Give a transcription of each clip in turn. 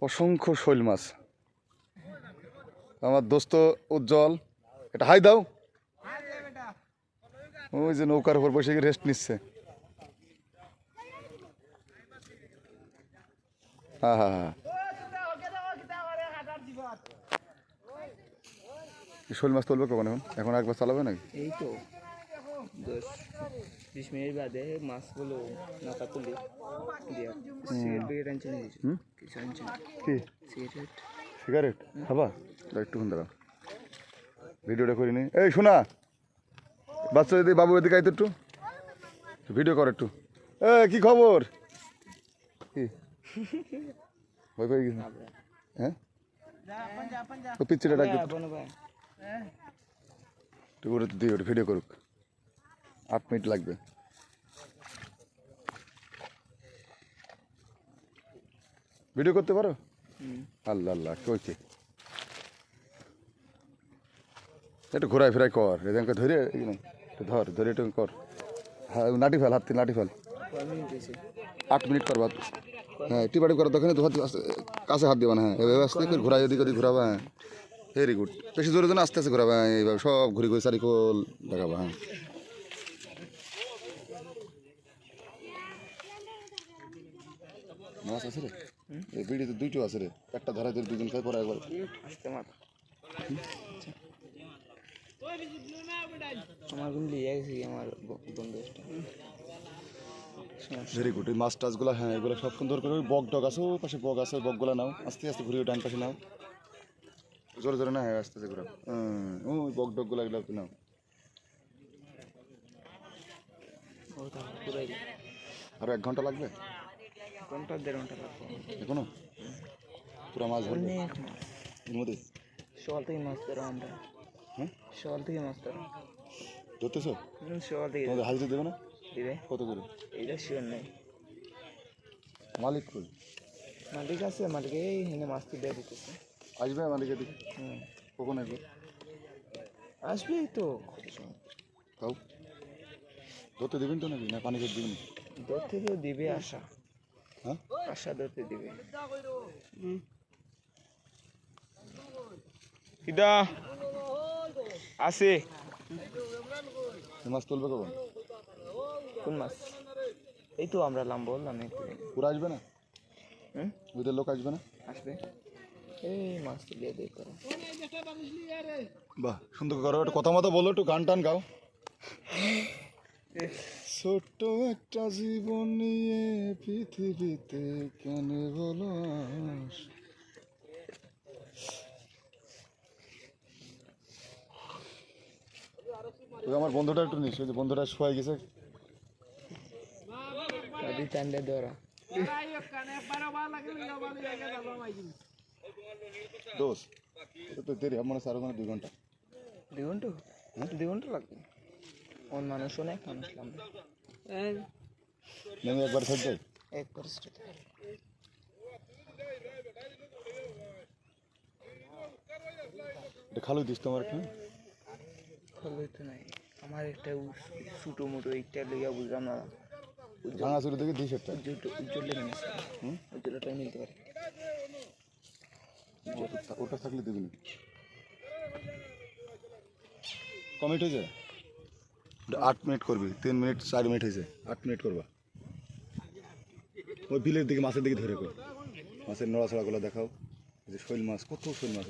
অসংখ্য শৈল মাছ। আমার দোস্ত উজ্জ্বল, এটা হাই দাও। ওই যে নৌকার উপর বসে রেস্ট নিচ্ছে। হ্যাঁ হ্যাঁ হ্যাঁ, শৈল মাছ তুলবে কখন? এখন এখন একবার চালাবে নাকি? এই তো 10-20 মিনিট বাদে মাছগুলো নৌকা তুলি দিয়ে সিগারেট আনছে না কিছু আনছে না। কি সিগারেট? সিগারেট খাবা? একটুক্ষণ দাঁড়াও, ভিডিওটা করিনি। এই শোনা, বাচ্চা যদি বাবু এদিকে আইতো একটু ভিডিও কর একটু। এ কি খবর? কি ভয় পেয়ে গেছে? হ্যাঁ, ও পিচ্ছিটা ডাক একটু করে দিই, ওটা ভিডিও করুক। 8 মিনিট লাগবে। ভিডিও করতে পারো? আল্লাহ আল্লাহ, কইছে একটু ঘোরাই ফেরাই কর, এদিকে ধরে একটু ধর, ধরে একটু কর। হ্যাঁ, লাঠি ফেল, হাত লাঠি ফেল। 8 মিনিট করবা। হ্যাঁ, টিপাটি করার দোকানে তো কাছে হাত দিবা না। হ্যাঁ, এভাবে আস্তে করে ঘোরাই, ওদিক ওদিক ঘোরাবা। হ্যাঁ, ভেরি গুড। বেশি জোরে জন্য আস্তে আস্তে ঘোরাবা। এইভাবে সব ঘুরে ঘুরে চারিকোল দেখাবা। হ্যাঁ, মাছ আছে রে, এই বিড়িতে 2টো আছে রে। একটা ধরাই ধরে 2 জন খাই, পরে একবার আমার কিন্তু লিয়ে গেছি আমার বন্ধু। Very good. এই মাছ টাছগুলো, হ্যাঁ, এগুলো সব সুন্দর করে। বক ডগ আছে, ও পাশে বক আছে, বকগুলো নাও আস্তে আস্তে ঘুরিয়ে, ডান পাশে নাও, জোরে জোরে না, হ্যাঁ আস্তে আস্তে ঘুরাও। ওই বক ডগগুলো এগুলো নাও। আরো 1 ঘন্টা লাগবে? 1-1.5 ঘন্টা লাগবে এখনো পুরো মাছ ধরবে এর মধ্যে? সকাল থেকে মাছ ধরো আমরা। হ্যাঁ, সকাল থেকে মাছ ধরো। ধরতেছো? সকাল থেকে তোমাদের হাজিরা দেবে না? দিবে। কত করে? এইটা শিওর নেই। মালিক কই? মালিক আছে, মালিকে এখানে মাছ তুলে দিতেছে। আসবে মালিক এদিকে? কখন আসবে? আসবে তো। তাও ধরতে দেবেন তো নাকি, না পানি খেতে দেবেন? ধরতে তো দিবে আশা। হ্যাঁ, আশা ধরতে দিবে। কিডা আছে? মাছ তুলবে কখন? কোন মাছ? এই তো আমরা লাম বললাম একটু। পুরো আসবে না? ওদের লোক আসবে না? আসবে। এই মাছ তুলিয়ে দিয়ে করো। বাহ, সুন্দর করো। একটু কথা মতো বলো, একটু গান টান গাও। ছোট্ট একটা জীবন নিয়ে পৃথিবীতে কেন বলো আস। আমার বন্ধুটা একটু নিস, ওই যে বন্ধুটা শোয়াই গেছে। টান্ডে ধরা দোষ তো দেরি মনে হয়, আরো মানে 2 ঘন্টা। 2 ঘন্টা? 2 ঘন্টা লাগবে। অন মানুষ অনেক মানুষ লাগবে। নেমে একবার থাকবে, একবার স্টেট এটা খালু দিস তোমার একটু। তো নাই আমার একটা ছোটো মোটো একটা লেগে বুঝলাম না। ভাঙা চুরি দেখে দিস একটা। উজ্জ্বল লেগে নিচ্ছে। উজ্জ্বলটাই মিলতে পারে। ওটা থাকলে দিবি না। কমিট হয়েছে 8 মিনিট করবি, 3 মিনিট 4 মিনিট হয়েছে, 8 মিনিট করবা। ওই বিলের দিকে মাছের দিকে ধরে কর, মাছের নড়াচড়াগুলো দেখাও। যে শৈল মাছ, কত শৈল মাছ।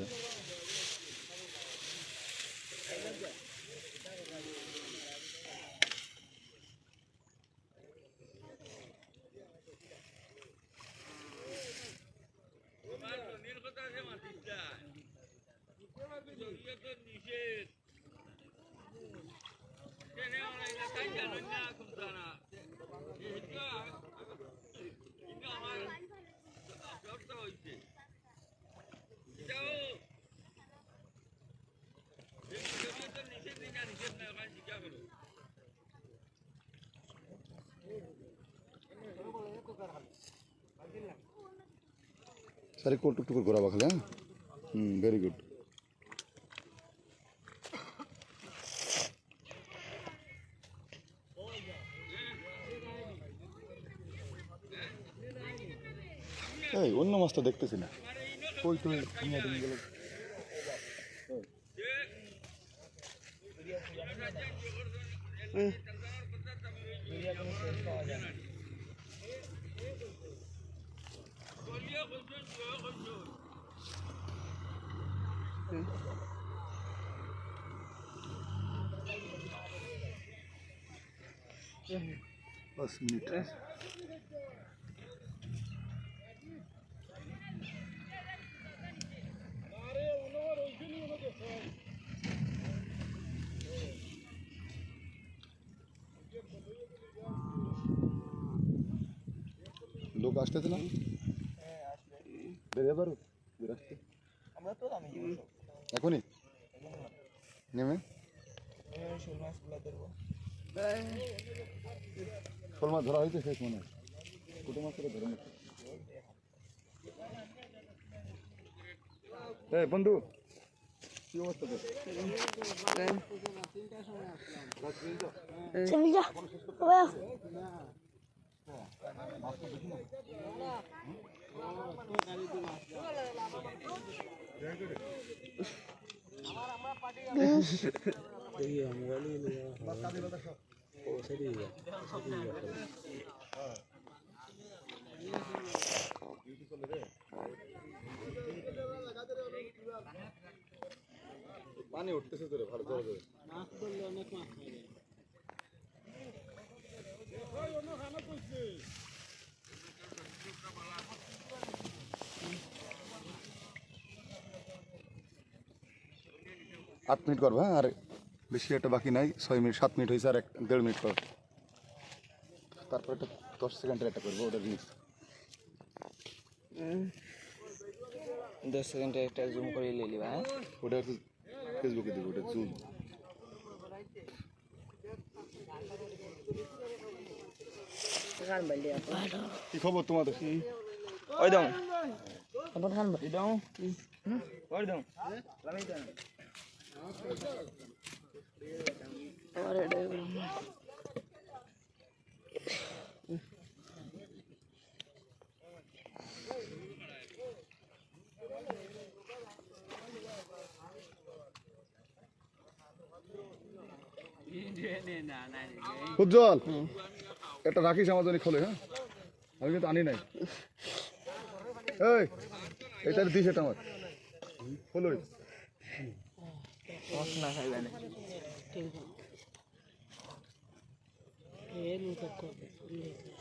সারি কোট টুকটুক ঘোরাবা খালি। হ্যাঁ, ভেরি গুড। এই অন্য মাছ তো দেখতেছি না কই তুই গেল बस मिनिट লোক আসতেছে না বেরিয়ে পারো আসতে আমরা তো আমি এখনই নেমে শোল মাছগুলো ধরবো শোল মাছ ধরা হয়েছে শেষ মনে হয় ছোটো মাছ করে ধরে নিচ্ছে এই বন্ধু কি অবস্থা তোর পানি উঠতেছে তোরে ভালো জল জল মাছ ধরলে অনেক মাছ পাবে আট মিনিট করবো হ্যাঁ আর বেশি একটা বাকি নাই 6 মিনিট 7 মিনিট হয়েছে আর 1.5 মিনিট কর তারপর একটা 10 সেকেন্ডের একটা করবো ওটা রিলস 10 সেকেন্ডে একটা জুম করে নিলি ভাই ওটা ফেসবুকে দেবো ওটা জুম কি খবর তোমাদের ওই দাও আবার খান ভাই দাও ওই দাও লাগাই দাও আরে উজ্জ্বল একটা রাখিস আমার জন্য খোলে হ্যাঁ আমি কিন্তু আনি নাই এই এটার দিস এটা আমার খোলো না খাইবে না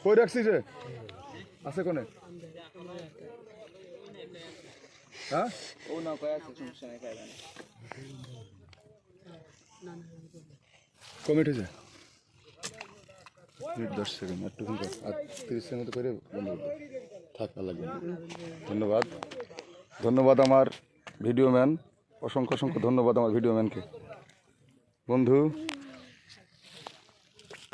কই রাখছিস রে আছে কোনে হ্যাঁ ও না কয় আছে সমস্যা নাই খাইবে না কমিট হয়েছে মিনিট 10 সেকেন্ড একটু কর আর 30 সেকেন্ড করে বন্ধ করবো থাক আর লাগবে না। ধন্যবাদ ধন্যবাদ আমার ভিডিও ম্যান অসংখ্য অসংখ্য ধন্যবাদ আমার ভিডিও ম্যানকে বন্ধু